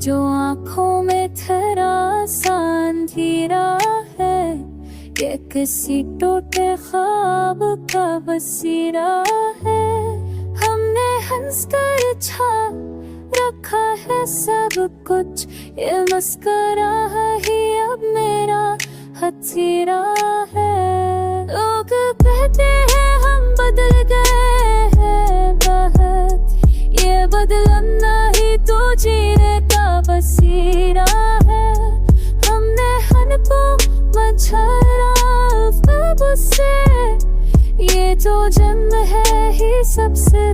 जो आँखों में ठहरा सा अंधेरा है, ये किसी टूटे ख्वाब का बसेरा है। हमने हंसकर छा रखा है सब कुछ, ये मस्करा ही अब मेरा हथेरा है। लोग कहते हैं हम बदल गए हैं बहुत, ये बदलना ही तो जीने का बसेरा है। हमने हन को मछरा अब से, ये जो जन्म है ही सबसे